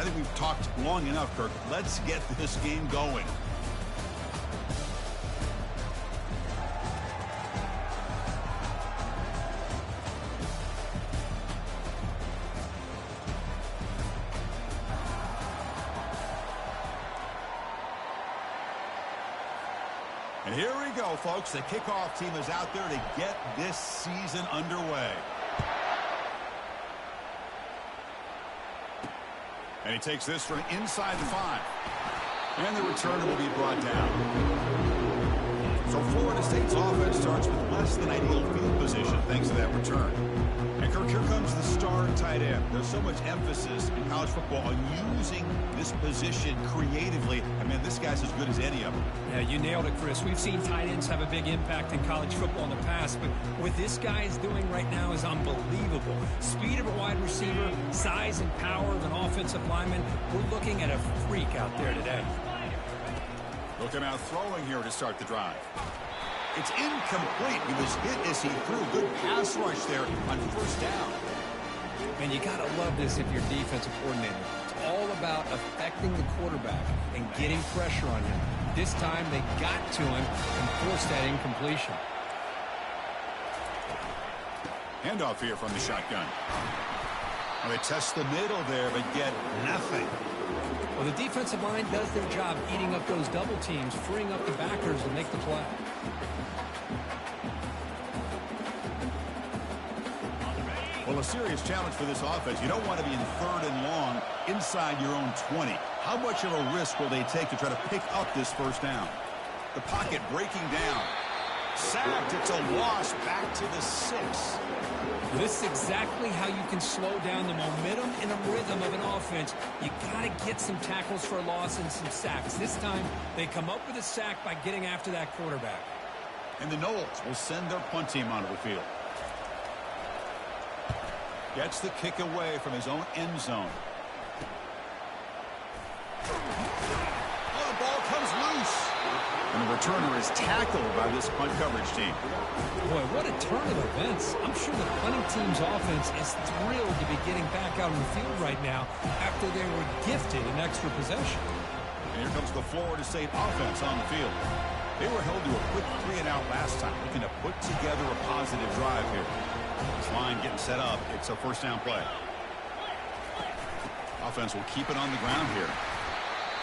I think we've talked long enough, Kirk. Let's get this game going. And here we go, folks. The kickoff team is out there to get this season underway. And he takes this from inside the 5. And the return will be brought down. So Florida State's offense starts with less than ideal field position thanks to that return. And Kirk, here comes the star tight end. There's so much emphasis in college football on using this position creatively. I mean, this guy's as good as any of them. Yeah, you nailed it, Chris. We've seen tight ends have a big impact in college football in the past, but what this guy is doing right now is unbelievable. Speed of a wide receiver, size and power of an offensive lineman. We're looking at a freak out there today. Looking out throwing here to start the drive. It's incomplete. He was hit as he threw. Good pass rush there on first down. And you got to love this if you're defensive coordinator. It's all about affecting the quarterback and getting pressure on him. This time they got to him and forced that incompletion. Handoff here from the shotgun. Well, they test the middle there, but get nothing. Well, the defensive line does their job eating up those double teams, freeing up the backers to make the play. Well, a serious challenge for this offense. You don't want to be in 3rd and long inside your own 20. How much of a risk will they take to try to pick up this first down? The pocket breaking down. Sacked. It's a loss back to the 6. This is exactly how you can slow down the momentum and a rhythm of an offense. You got to get some tackles for a loss and some sacks. This time, they come up with a sack by getting after that quarterback. And the Noles will send their punt team onto the field. Gets the kick away from his own end zone. Oh, the ball comes loose. And the returner is tackled by this punt coverage team. Boy, what a turn of events. I'm sure the punting team's offense is thrilled to be getting back out on the field right now after they were gifted an extra possession. And here comes the Florida State offense on the field. They were held to a quick 3-and-out last time, looking to put together a positive drive here. This line getting set up. It's a first down play. Offense will keep it on the ground here.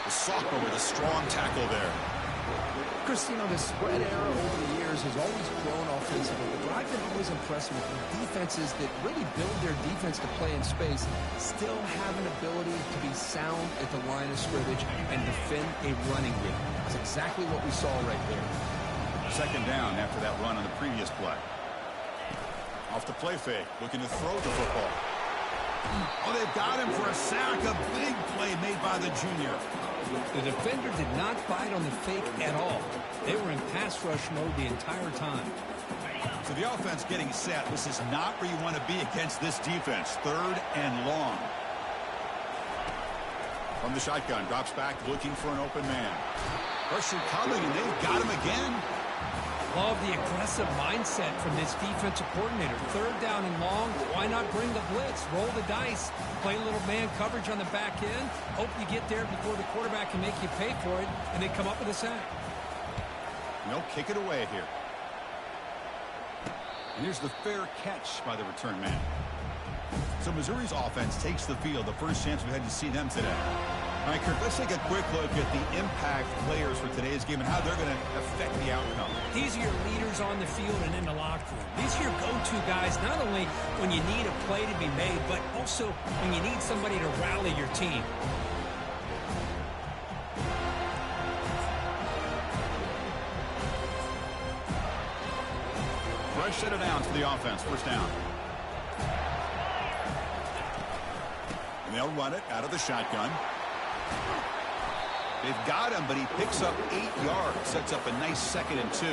The Sophomore with a strong tackle there. Chris, you know, the spread era over the years has always grown offensively, but I've been always impressed with defenses that really build their defense to play in space, still have an ability to be sound at the line of scrimmage and defend a running game. That's exactly what we saw right there. Second down after that run on the previous play. Off the play fake, looking to throw the football. Oh, they've got him for a sack. A big play made by the junior. The defender did not bite on the fake at all. They were in pass rush mode the entire time. So the offense getting set. This is not where you want to be against this defense. 3rd and long. From the shotgun, drops back looking for an open man. Pressure coming, and they've got him again. Love the aggressive mindset from this defensive coordinator. 3rd down and long. Why not bring the blitz? Roll the dice. Play a little man coverage on the back end. Hope you get there before the quarterback can make you pay for it, and they come up with a sack. And they'll kick it away here. And here's the fair catch by the return man. So Missouri's offense takes the field. The first chance we had to see them today. All right, Kirk, let's take a quick look at the impact players for today's game and how they're going to affect the outcome. These are your leaders on the field and in the locker room. These are your go-to guys, not only when you need a play to be made, but also when you need somebody to rally your team. Fresh set of downs for the offense. First down. And they'll run it out of the shotgun. They've got him, but he picks up 8 yards. Sets up a nice 2nd and 2.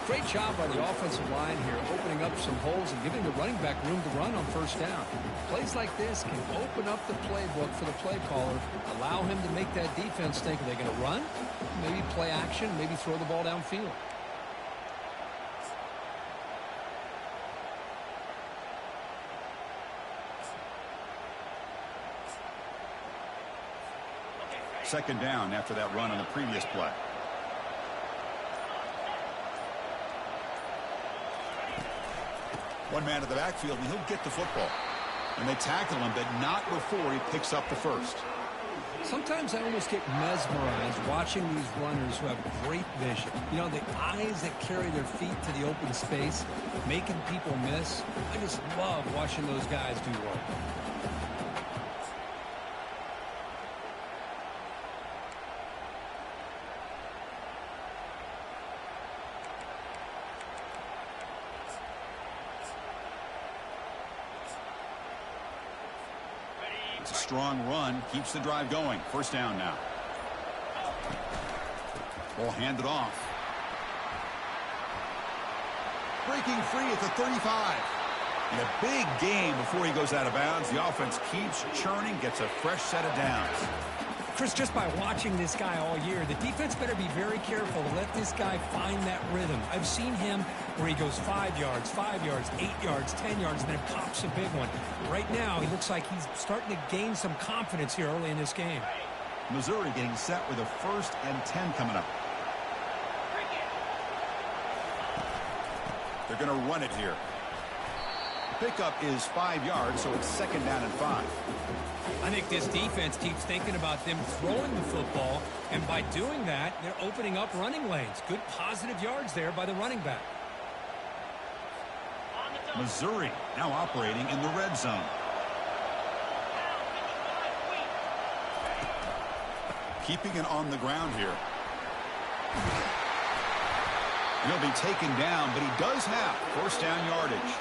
Great job by the offensive line here, opening up some holes and giving the running back room to run on first down. Plays like this can open up the playbook for the play caller, allow him to make that defense think, are they going to run? Maybe play action, maybe throw the ball downfield. second down after that run on the previous play. One man in the backfield, and he'll get the football. And they tackle him, but not before he picks up the first. Sometimes I almost get mesmerized watching these runners who have great vision. You know, the eyes that carry their feet to the open space, making people miss. I just love watching those guys do work. It's a strong run, keeps the drive going. First down now. Ball handed off. Breaking free at the 35. In a big game before he goes out of bounds. The offense keeps churning, gets a fresh set of downs. Chris, just by watching this guy all year, the defense better be very careful to let this guy find that rhythm. I've seen him where he goes 5 yards, 8 yards, 10 yards, and then pops a big one. Right now, he looks like he's starting to gain some confidence here early in this game. Missouri getting set with a 1st and 10 coming up. They're going to run it here. Pickup is 5 yards, so it's second down and 5. I think this defense keeps thinking about them throwing the football, and by doing that, they're opening up running lanes. Good positive yards there by the running back. Missouri now operating in the red zone. Keeping it on the ground here. He'll be taken down, but he does have first down yardage.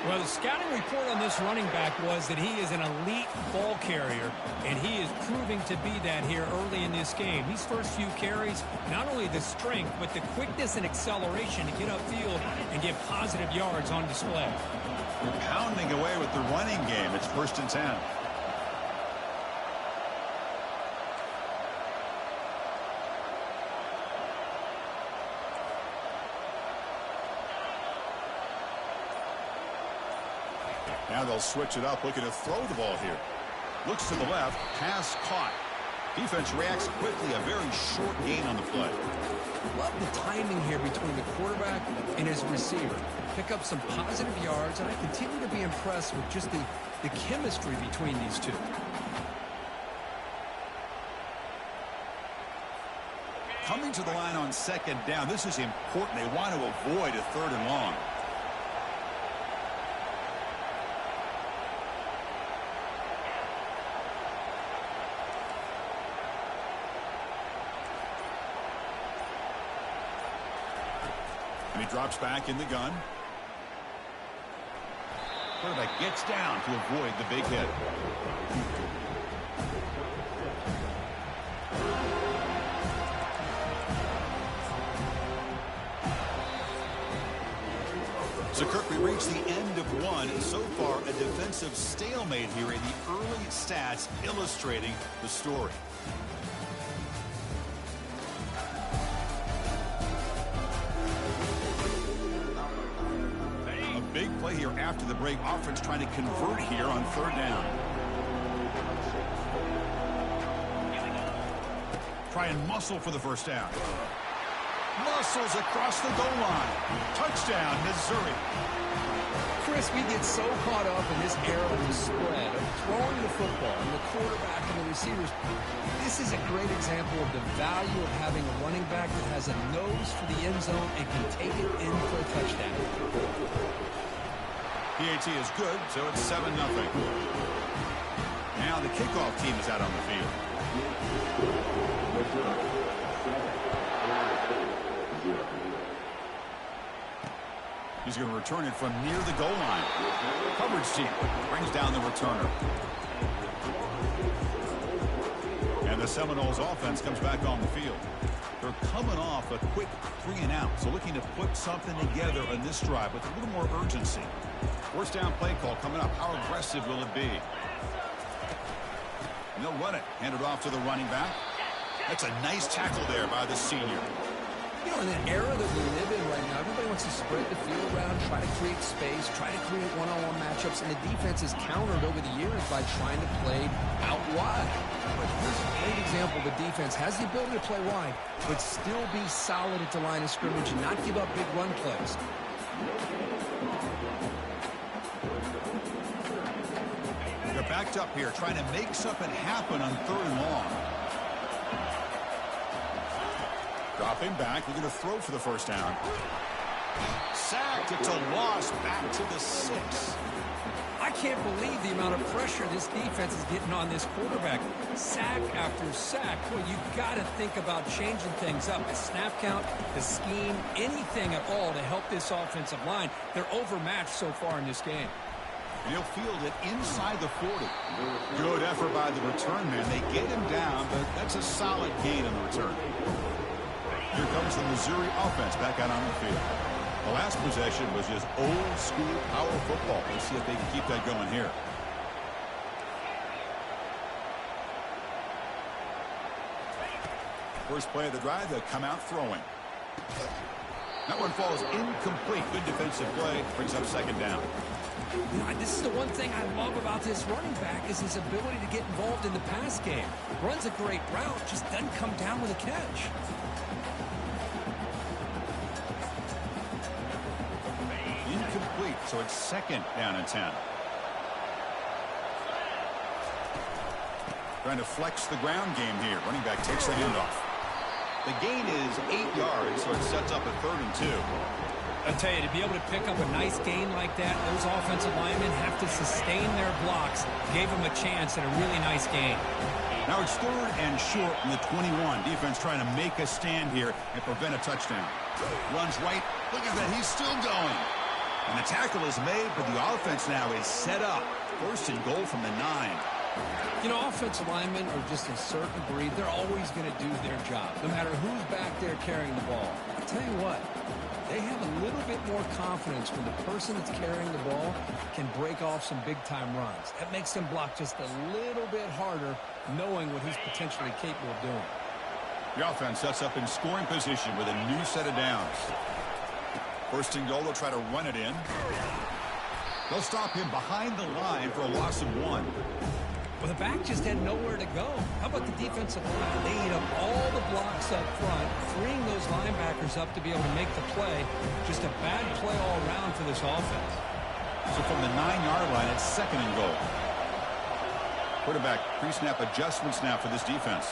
Well, the scouting report on this running back was that he is an elite ball carrier, and he is proving to be that here early in this game. These first few carries, not only the strength, but the quickness and acceleration to get upfield and get positive yards on display. We're pounding away with the running game. It's 1st and 10. Now they'll switch it up, looking to throw the ball here. Looks to the left, pass caught. Defense reacts quickly, a very short gain on the play. Love the timing here between the quarterback and his receiver. Pick up some positive yards, and I continue to be impressed with just the chemistry between these two. Coming to the line on second down, this is important. They want to avoid a 3rd and long. And he drops back in the gun. Quarterback gets down to avoid the big hit. So, Kirk, we reach the end of one. So far, a defensive stalemate here in the early stats illustrating the story. Big play here after the break. Offense trying to convert here on 3rd down. Try and muscle for the first down. Muscles across the goal line. Touchdown, Missouri. Chris, we get so caught up in this era of the spread, of throwing the football, and the quarterback and the receivers. This is a great example of the value of having a running back that has a nose for the end zone and can take it in for a touchdown. PAT is good, so it's 7-0. Now the kickoff team is out on the field. He's going to return it from near the goal line. Coverage team brings down the returner. And the Seminoles offense comes back on the field. They're coming off a quick 3-and-out, so looking to put something together on this drive with a little more urgency. First down play call coming up. How aggressive will it be? And they'll run it. Hand it off to the running back. That's a nice tackle there by the senior. You know, in the era that we live in right now, everybody wants to spread the field around, try to create space, try to create one-on-one matchups, and the defense is countered over the years by trying to play out wide. But here's a great example example, the defense has the ability to play wide, but still be solid at the line of scrimmage and not give up big run plays. They're backed up here, trying to make something happen on 3rd and long. Dropping back, they're going to throw for the first down. Sacked, it's a loss back to the 6. I can't believe the amount of pressure this defense is getting on this quarterback. Sack after sack. Well, you've got to think about changing things up. The snap count, the scheme, anything at all to help this offensive line. They're overmatched so far in this game. And he'll field it inside the 40. Good effort by the return man. They get him down, but that's a solid gain on the return. Here comes the Missouri offense back out on the field. The last possession was just old-school power football. Let's see if they can keep that going here. First play of the drive, they'll come out throwing. That one falls incomplete. Good defensive play. Brings up 2nd down. You know, this is the one thing I love about this running back is his ability to get involved in the pass game. Runs a great route, just doesn't come down with a catch. Incomplete, so it's 2nd down and 10. Trying to flex the ground game here. Running back takes the handoff. The gain is 8 yards, so it sets up a 3rd and 2. I tell you, to be able to pick up a nice gain like that, those offensive linemen have to sustain their blocks. Gave them a chance at a really nice gain. Now it's 3rd and short in the 21. Defense trying to make a stand here and prevent a touchdown. Runs right. Look at that. He's still going. And the tackle is made, but the offense now is set up. 1st and goal from the 9. You know, offensive linemen are just a certain breed. They're always going to do their job, no matter who's back there carrying the ball. I'll tell you what. They have a little bit more confidence when the person that's carrying the ball can break off some big-time runs. That makes them block just a little bit harder, knowing what he's potentially capable of doing. The offense sets up in scoring position with a new set of downs. 1st and goal, they'll try to run it in. They'll stop him behind the line for a loss of 1. Well, the back just had nowhere to go. How about the defensive line? They eat up all the blocks up front, freeing those linebackers up to be able to make the play. Just a bad play all around for this offense. So from the 9-yard line, it's 2nd and goal. Quarterback pre-snap adjustments now for this defense.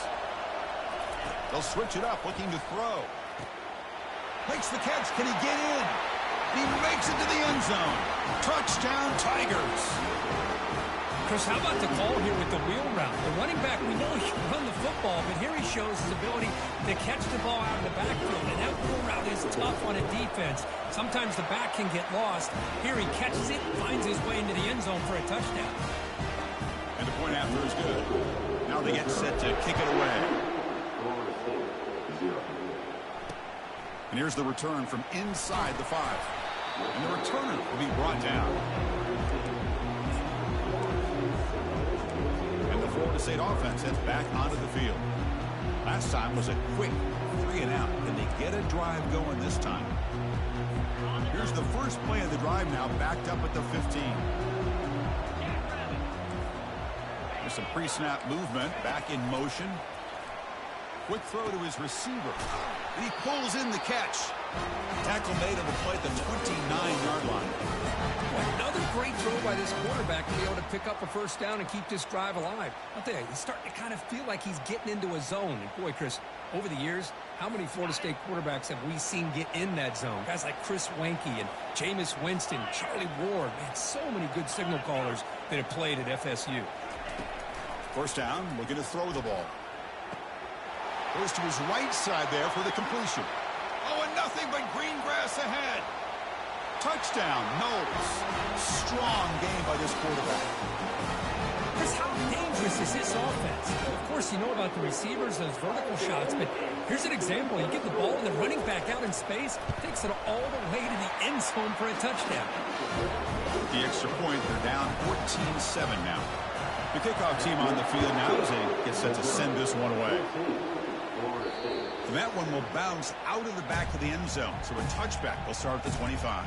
They'll switch it up, looking to throw. Makes the catch. Can he get in? He makes it to the end zone. Touchdown, Tigers. Chris, how about the call here with the wheel route? The running back, we know he can run the football, but here he shows his ability to catch the ball out of the backfield. And that wheel route is tough on a defense. Sometimes the back can get lost. Here he catches it, finds his way into the end zone for a touchdown. And the point after is good. Now they get set to kick it away. And here's the return from inside the 5. And the returner will be brought down. Florida State offense heads back onto the field. Last time was a quick 3 and out. Can they get a drive going this time? Here's the first play of the drive now, backed up at the 15. There's some pre-snap movement, back in motion. Quick throw to his receiver. And he pulls in the catch. Tackle made on the play at the 29-yard line. Another great throw by this quarterback to be able to pick up a first down and keep this drive alive. I'll tell you, he's starting to kind of feel like he's getting into a zone. And boy, Chris, over the years, how many Florida State quarterbacks have we seen get in that zone? Guys like Chris Wenke and Jameis Winston, Charlie Ward. Man, so many good signal callers that have played at FSU. First down, looking to throw the ball. Goes to his right side there for the completion. Oh, and nothing but green grass ahead. Touchdown, Knowles. Strong game by this quarterback. Chris, how dangerous is this offense? Of course, you know about the receivers, those vertical shots, but here's an example. You get the ball and the running back out in space, takes it all the way to the end zone for a touchdown. The extra point, they're down 14-7 now. The kickoff team on the field now as they get set to send this one away. And that one will bounce out of the back of the end zone. So a touchback will start at the 25.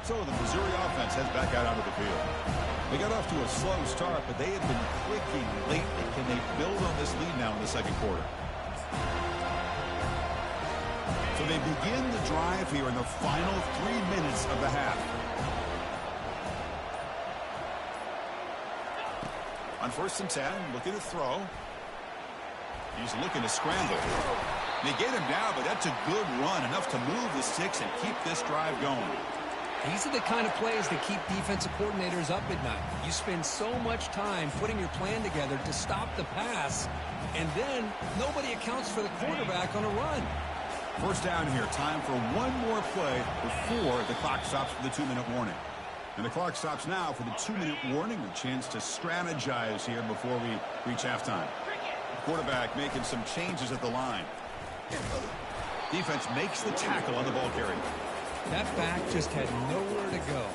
So the Missouri offense heads back out onto the field. They got off to a slow start, but they have been clicking lately. Can they build on this lead now in the second quarter. So they begin the drive here in the final 3 minutes of the half. On 1st and 10, looking to throw. He's looking to scramble. They get him down, but that's a good run, enough to move the sticks and keep this drive going. These are the kind of plays that keep defensive coordinators up at night. You spend so much time putting your plan together to stop the pass, and then nobody accounts for the quarterback on a run. 1st down here. Time for one more play before the clock stops for the 2-minute warning. And the clock stops now for the 2-minute warning. A chance to strategize here before we reach halftime. Quarterback making some changes at the line. Defense makes the tackle on the ball carrier. That back just had nowhere to go.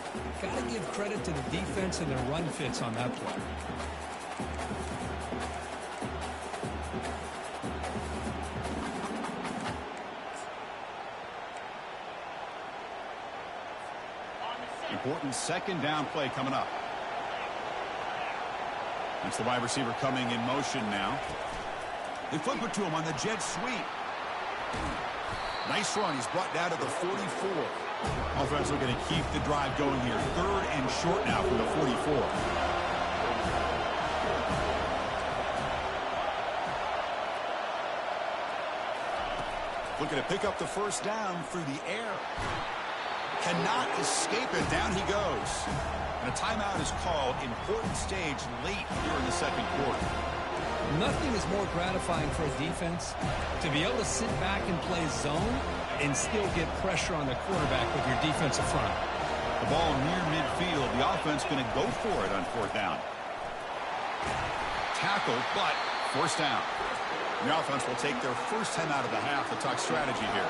Got to give credit to the defense and their run fits on that play. Important 2nd down play coming up. That's the wide receiver coming in motion now. They flip it to him on the jet sweep. Nice run. He's brought down to the 44. Offense looking to keep the drive going here. 3rd and short now from the 44. Looking to pick up the 1st down through the air. Cannot escape it. Down he goes. And a timeout is called. Important stage late here in the second quarter. Nothing is more gratifying for a defense to be able to sit back and play zone and still get pressure on the quarterback with your defensive front. The ball near midfield. The offense going to go for it on 4th down. Tackle, but 1st down. The offense will take their first 10 out of the half to talk strategy here.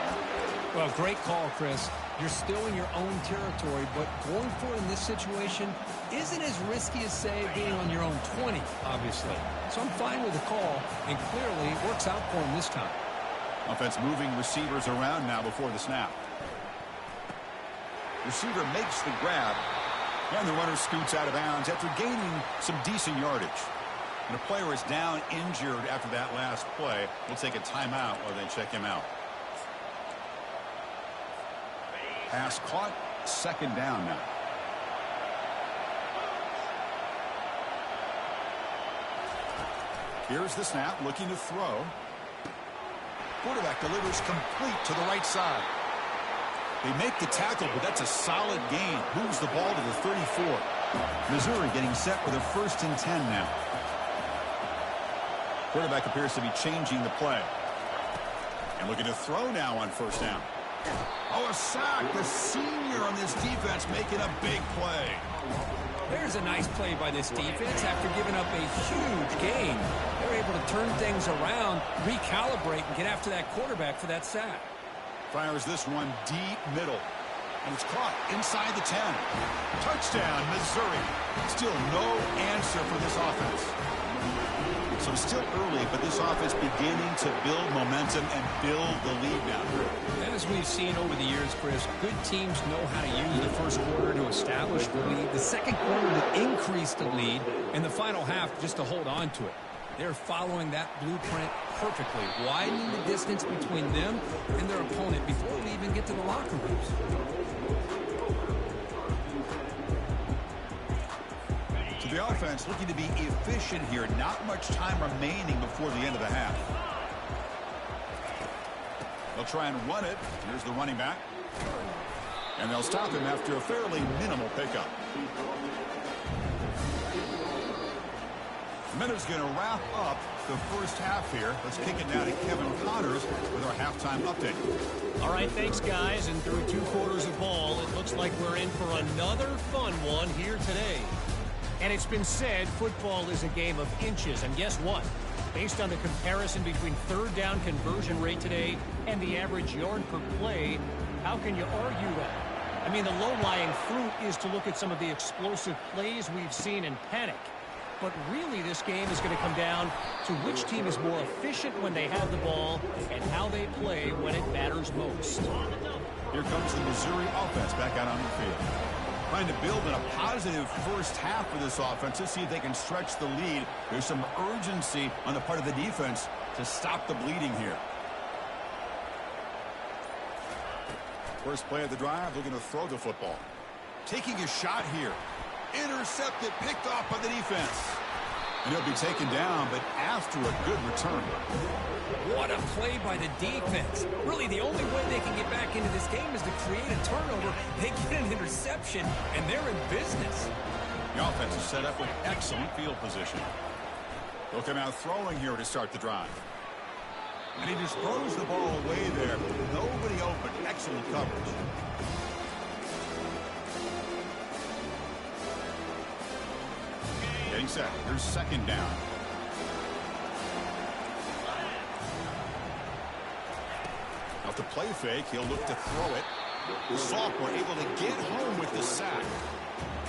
Well, great call, Chris. You're still in your own territory, but going for it in this situation isn't as risky as, say, being on your own 20, obviously. So I'm fine with the call, and clearly it works out for him this time. Offense moving receivers around now before the snap. Receiver makes the grab, and the runner scoots out of bounds after gaining some decent yardage. And a player is down injured after that last play. We'll take a timeout while they check him out. Pass caught. 2nd down now. Here's the snap, looking to throw. Quarterback delivers complete to the right side. They make the tackle, but that's a solid gain. Moves the ball to the 34. Missouri getting set for the 1st and 10 now. Quarterback appears to be changing the play. And looking to throw now on 1st down. Oh, a sack. The senior on this defense making a big play. There's a nice play by this defense after giving up a huge gain. They're able to turn things around, recalibrate, and get after that quarterback for that sack. Fires this one deep middle. And it's caught inside the 10. Touchdown, Missouri. Still no answer for this offense. So still early, but this offense beginning to build momentum and build the lead now. As we've seen over the years, Chris, good teams know how to use the first quarter to establish the lead, the second quarter to increase the lead, and the final half just to hold on to it. They're following that blueprint perfectly, widening the distance between them and their opponent before we even get to the locker rooms. So the offense looking to be efficient here. Not much time remaining before the end of the half. They'll try and run it. Here's the running back. And they'll stop him after a fairly minimal pickup. Minutes going to wrap up the first half here. Let's kick it now to Kevin Connors with our halftime update. All right, thanks, guys. And through 2 quarters of ball, it looks like we're in for another fun one here today. And it's been said football is a game of inches. And guess what? Based on the comparison between 3rd down conversion rate today and the average yard per play, how can you argue that? I mean, the low-lying fruit is to look at some of the explosive plays we've seen in panic. But really, this game is going to come down to which team is more efficient when they have the ball and how they play when it matters most. Here comes the Missouri offense back out on the field. Trying to build in a positive first half for this offense to see if they can stretch the lead. There's some urgency on the part of the defense to stop the bleeding here. First play of the drive, looking to throw the football. Taking a shot here. Intercepted, picked off by the defense. And he'll be taken down, but after a good return. What a play by the defense. Really, the only way they can get back into this game is to create a turnover. They get an interception, and they're in business. The offense is set up with excellent field position. They'll come out throwing here to start the drive. And he just throws the ball away there. Nobody open. Excellent coverage. Getting set. Here's second down. Off the play fake, he'll look to throw it. The sophomore able to get home with the sack.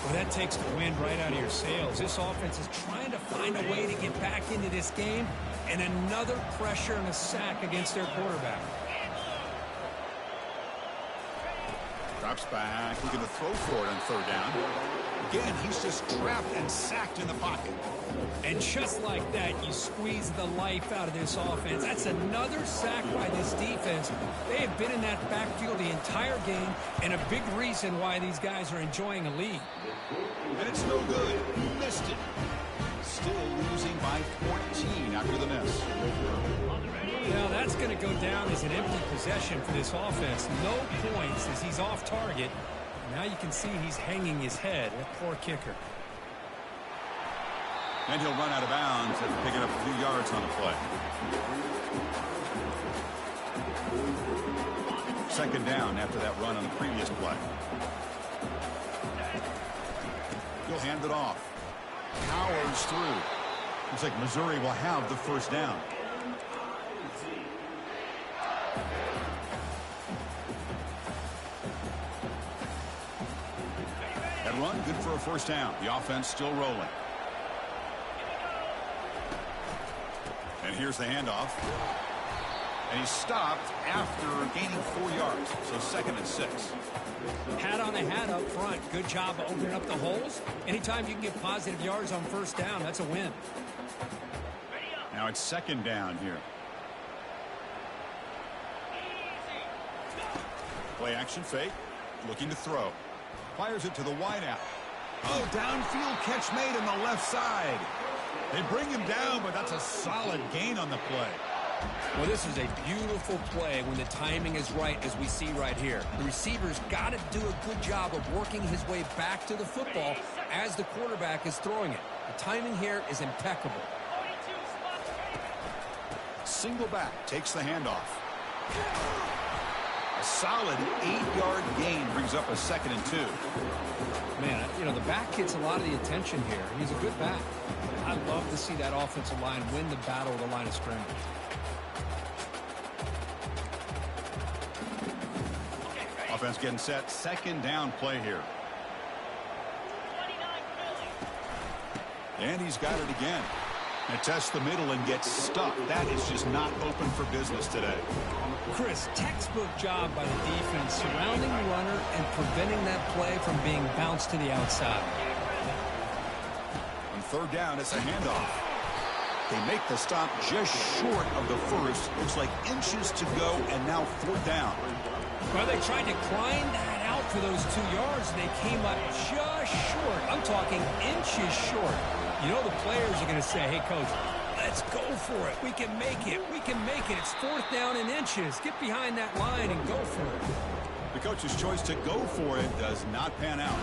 Well, that takes the wind right out of your sails. This offense is trying to find a way to get back into this game, and another pressure and a sack against their quarterback. Drops back, looking to throw for it on third down. Again, he's just trapped and sacked in the pocket. And just like that, you squeeze the life out of this offense. That's another sack by this defense. They have been in that backfield the entire game, and a big reason why these guys are enjoying a lead. And it's no good. He missed it. Still losing by 14 after the miss. Now that's going to go down as an empty possession for this offense. No points as he's off target. Now you can see he's hanging his head. That poor kicker. And he'll run out of bounds after picking up a few yards on the play. Second down after that run on the previous play. He'll hand it off. Powers through. Looks like Missouri will have the first down. That run, good for a first down. The offense still rolling. And here's the handoff. And he's stopped after gaining 4 yards. So 2nd and 6. Hat on a hat up front. Good job of opening up the holes. Anytime you can get positive yards on first down, that's a win. Now it's second down here. Play action fake. Looking to throw. Fires it to the wideout. Oh, downfield catch made on the left side. They bring him down, but that's a solid gain on the play. Well, this is a beautiful play when the timing is right, as we see right here. The receiver's got to do a good job of working his way back to the football as the quarterback is throwing it. The timing here is impeccable. Single back takes the handoff. A solid 8-yard gain brings up a 2nd and 2. Man, you know, the back gets a lot of the attention here. He's a good back. I'd love to see that offensive line win the battle of the line of scrimmage. Offense getting set. Second down play here. And he's got it again. And tests the middle and gets stuck. That is just not open for business today. Chris, textbook job by the defense surrounding the runner and preventing that play from being bounced to the outside. On third down, it's a handoff. They make the stop just short of the first. Looks like inches to go, and now fourth down. Well, they tried to grind that out for those 2 yards, and they came up just short. I'm talking inches short. You know the players are going to say, hey, Coach, let's go for it. We can make it. We can make it. It's fourth down in inches. Get behind that line and go for it. The coach's choice to go for it does not pan out.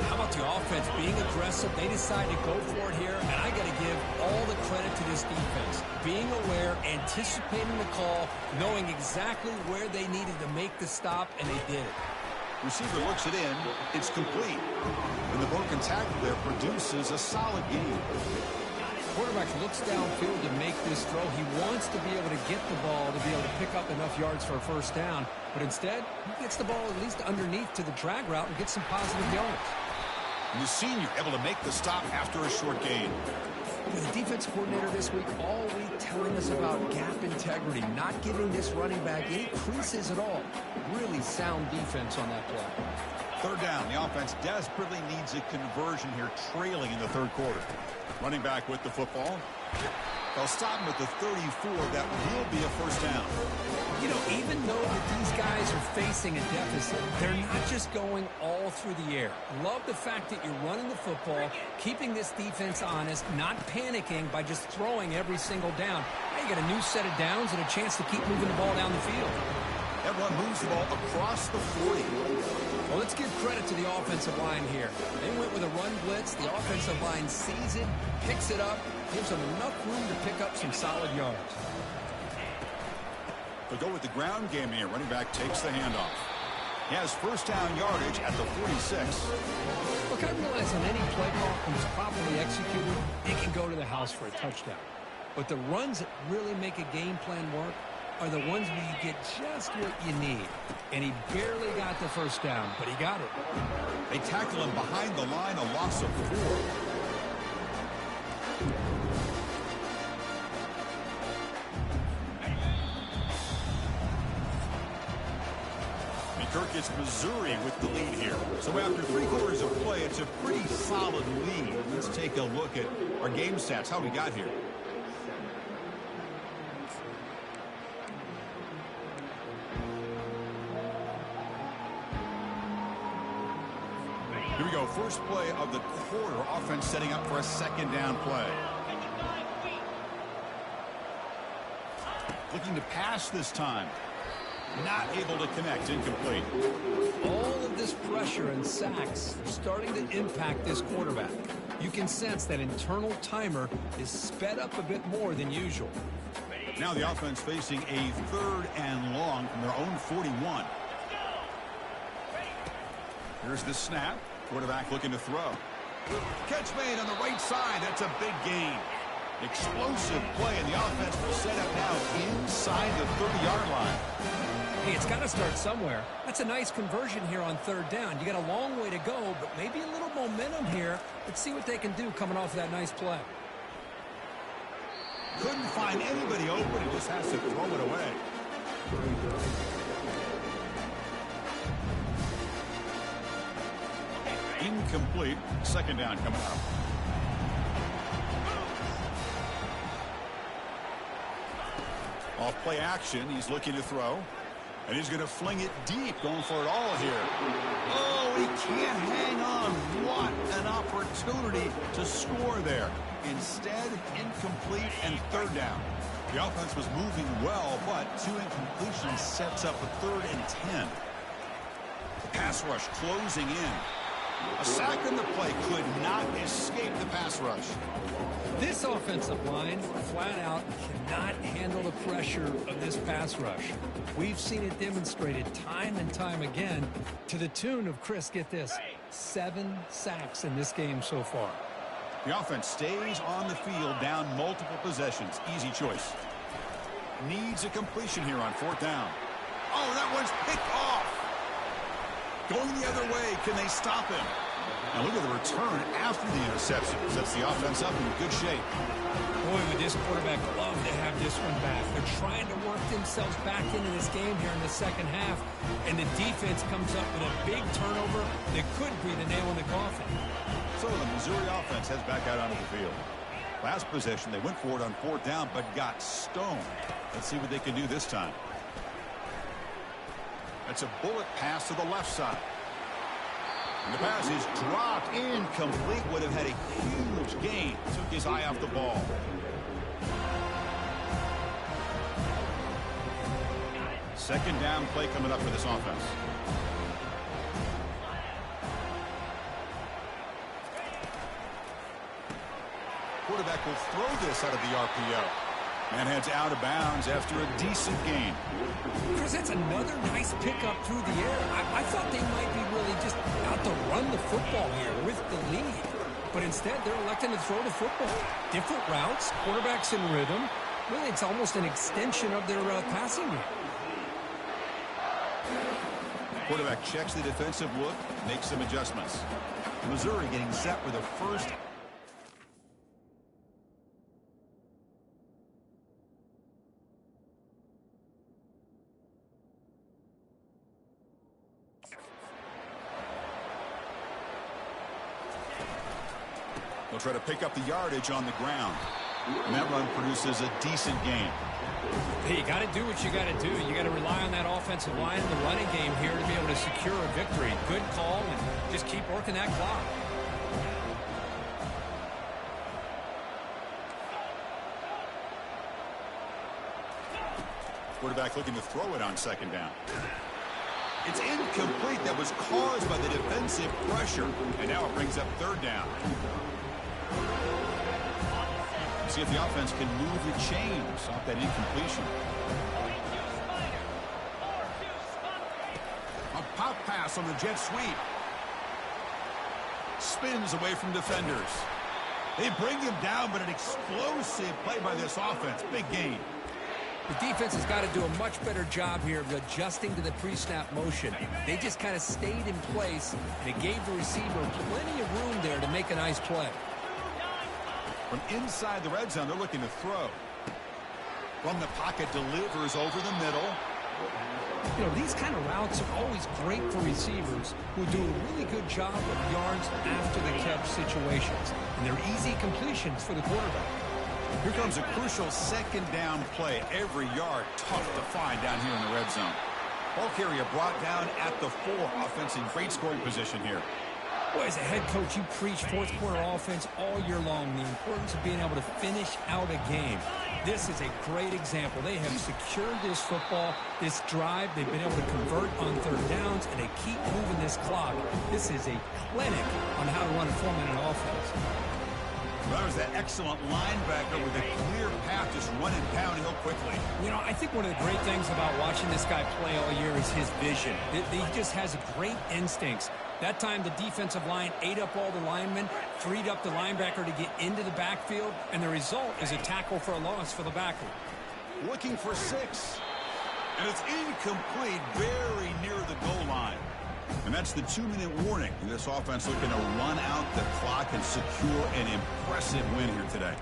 How about the offense being aggressive? They decide to go for it here, and I got to give all the credit to this defense. Being aware, anticipating the call, knowing exactly where they needed to make the stop, and they did it. Receiver looks it in. It's complete. And the broken tackle there produces a solid gain. Quarterback looks downfield to make this throw. He wants to be able to get the ball to be able to pick up enough yards for a first down. But instead, he gets the ball at least underneath to the drag route and gets some positive yards. And the senior able to make the stop after a short gain. With the defense coordinator this week all week telling us about gap integrity, not giving this running back any creases at all. Really sound defense on that play. Third down. The offense desperately needs a conversion here, trailing in the third quarter. Running back with the football. They'll stop him at the 34. That will be a first down. You know, even though that these guys are facing a deficit, they're not just going all through the air. Love the fact that you're running the football, keeping this defense honest, not panicking by just throwing every single down. Now you got a new set of downs and a chance to keep moving the ball down the field. That run moves the ball across the 40. Well, let's give credit to the offensive line here. They went with a run blitz. The offensive line sees it, picks it up, gives them enough room to pick up some solid yards. They'll go with the ground game here. Running back takes the handoff. He has first down yardage at the 46. Look, I realize on any play call, when it's properly executed, it can go to the house for a touchdown. But the runs that really make a game plan work are the ones where you get just what you need. And he barely got the first down, but he got it. They tackle him behind the line, a loss of 4. Kirk gets Missouri with the lead here. So after 3 quarters of play, it's a pretty solid lead. Let's take a look at our game stats, how we got here. Here we go, first play of the quarter. Offense setting up for a second down play. Looking to pass this time. Not able to connect, incomplete. All of this pressure and sacks are starting to impact this quarterback. You can sense that internal timer is sped up a bit more than usual. Now the offense facing a 3rd and long from their own 41. Here's the snap. Quarterback looking to throw. Catch made on the right side. That's a big gain. Explosive play, and the offense will set up now inside the 30-yard line. Hey, it's got to start somewhere. That's a nice conversion here on 3rd down. You got a long way to go, but maybe a little momentum here. Let's see what they can do coming off that nice play. Couldn't find anybody open and just has to throw it away. Incomplete. Second down coming up. Off play action. He's looking to throw. And he's going to fling it deep, going for it all here. Oh, he can't hang on. What an opportunity to score there. Instead, incomplete and 3rd down. The offense was moving well, but 2 incompletions sets up a 3rd and 10. The pass rush closing in. A sack in the play could not escape the pass rush. This offensive line, flat out, cannot handle the pressure of this pass rush. We've seen it demonstrated time and time again to the tune of, Chris, get this, 7 sacks in this game so far. The offense stays on the field, down multiple possessions. Easy choice. Needs a completion here on 4th down. Oh, that one's picked off. Going the other way. Can they stop him? Now look at the return after the interception. Sets the offense up in good shape. Boy, would this quarterback love to have this one back. They're trying to work themselves back into this game here in the second half, and the defense comes up with a big turnover that could be the nail in the coffin. So the Missouri offense heads back out onto the field. Last possession, they went for it on 4th down, but got stoned. Let's see what they can do this time. That's a bullet pass to the left side. And the pass is dropped, incomplete. Would have had a huge gain. Took his eye off the ball. Second down play coming up for this offense. Quarterback will throw this out of the RPO. And heads out of bounds after a decent gain. Chris, that's another nice pickup through the air. I thought they might be really just out to run the football here with the lead. But instead, they're electing to throw the football. Different routes, quarterbacks in rhythm. Really, it's almost an extension of their passing game. Quarterback checks the defensive look, makes some adjustments. Missouri getting set with a first. They'll try to pick up the yardage on the ground. And that run produces a decent gain. Hey, you got to do what you got to do. You got to rely on that offensive line in the running game here to be able to secure a victory. Good call, and just keep working that clock. Quarterback looking to throw it on second down. It's incomplete. That was caused by the defensive pressure. And now it brings up third down. See if the offense can move the chains off that incompletion. A pop pass on the jet sweep. Spins away from defenders. They bring him down, but an explosive play by this offense. Big gain. The defense has got to do a much better job here of adjusting to the pre-snap motion. They just kind of stayed in place, and it gave the receiver plenty of room there to make a nice play. From inside the red zone, they're looking to throw. From the pocket, delivers over the middle. You know, these kind of routes are always great for receivers who do a really good job of yards after the catch situations. And they're easy completions for the quarterback. Here comes a crucial second down play. Every yard tough to find down here in the red zone. Ball carrier brought down at the 4. Offense in great scoring position here. Boy, as a head coach, you preach fourth quarter offense all year long. The importance of being able to finish out a game. This is a great example. They have secured this football, this drive. They've been able to convert on third downs, and they keep moving this clock. This is a clinic on how to run a 4-minute offense. That was that excellent linebacker with a clear path, just running downhill quickly. You know, I think one of the great things about watching this guy play all year is his vision. He just has great instincts. That time, the defensive line ate up all the linemen, freed up the linebacker to get into the backfield, and the result is a tackle for a loss for the backer. Looking for 6. And it's incomplete, very near the goal line. And that's the 2-minute warning. This offense looking to run out the clock and secure an impressive win here today.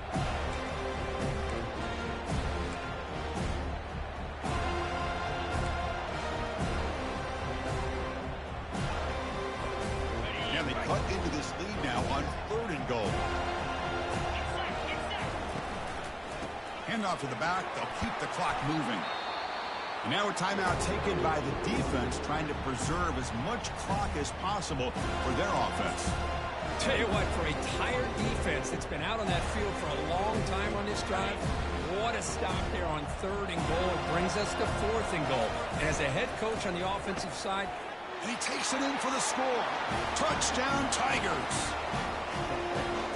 And they cut into this lead now on 3rd and goal. Hand off to the back. They'll keep the clock moving. And now a timeout taken by the defense, trying to preserve as much clock as possible for their offense. Tell you what, for a tired defense that's been out on that field for a long time on this drive, what a stop there on 3rd and goal. It brings us to 4th and goal. And as a head coach on the offensive side, and he takes it in for the score. Touchdown, Tigers.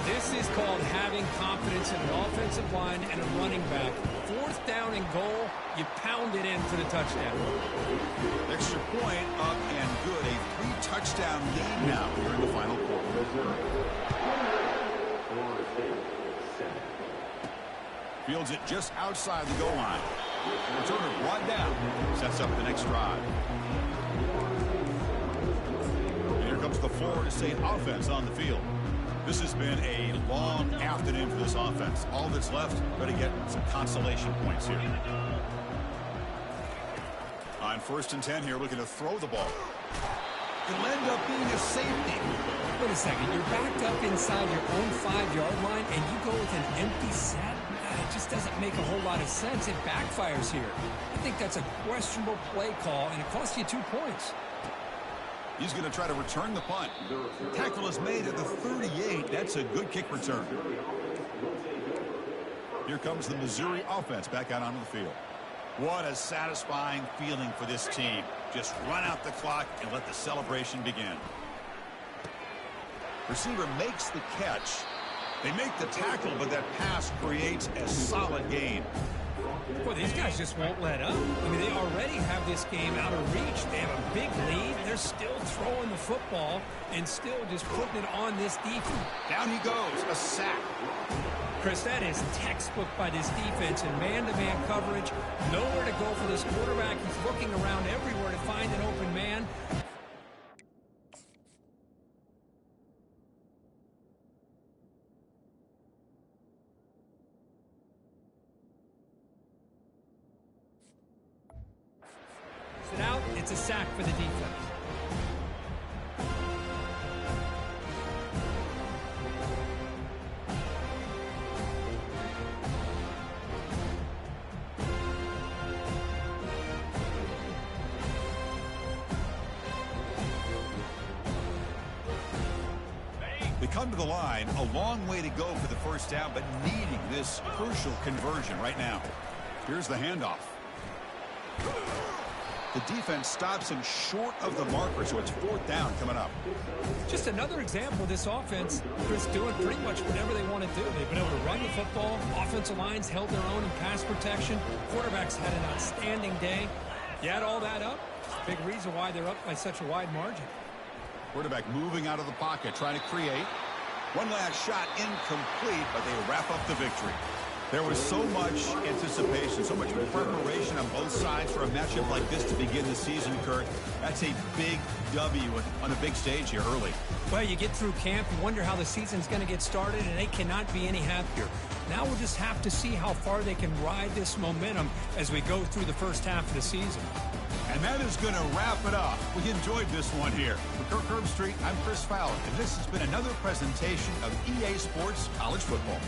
This is called having confidence in an offensive line and a running back. 4th down and goal, you pound it in for the touchdown. Extra point up and good. A 3-touchdown lead now here in the final quarter. Fields it just outside the goal line. Returner brought down. Sets up the next drive. And here comes the Florida State offense on the field. This has been a long afternoon for this offense. All that's left, got to get some consolation points here. On 1st and 10 here, looking to throw the ball. It'll end up being a safety. Wait a second. You're backed up inside your own 5-yard line, and you go with an empty set? It just doesn't make a whole lot of sense. It backfires here. I think that's a questionable play call, and it costs you 2 points. He's going to try to return the punt. Tackle is made at the 38. That's a good kick return. Here comes the Missouri offense back out onto the field. What a satisfying feeling for this team. Just run out the clock and let the celebration begin. Receiver makes the catch. They make the tackle, but that pass creates a solid gain. Boy, these guys just won't let up. I mean, they already have this game out of reach. They have a big lead. They're still throwing the football and still just putting it on this defense. Down he goes, a sack. Chris, that is textbook by this defense in man-to-man coverage. Nowhere to go for this quarterback. He's looking around everywhere to find an open man. It out. It's a sack for the defense. come to the line. A long way to go for the first down, but needing this crucial conversion right now. Here's the handoff. The defense stops him short of the marker, so it's 4th down coming up. Just another example of this offense, Chris, doing pretty much whatever they want to do. They've been able to run the football. Offensive lines held their own in pass protection. Quarterbacks had an outstanding day. You add all that up, it's a big reason why they're up by such a wide margin. Quarterback moving out of the pocket, trying to create. One last shot, incomplete, but they wrap up the victory. There was so much anticipation, so much preparation on both sides for a matchup like this to begin the season, Kurt. That's a big W on a big stage here early. Well, you get through camp, you wonder how the season's going to get started, and they cannot be any happier. Now we'll just have to see how far they can ride this momentum as we go through the first half of the season. And that is going to wrap it up. We enjoyed this one here. For Kirk Herbstreit, I'm Chris Fowler, and this has been another presentation of EA Sports College Football.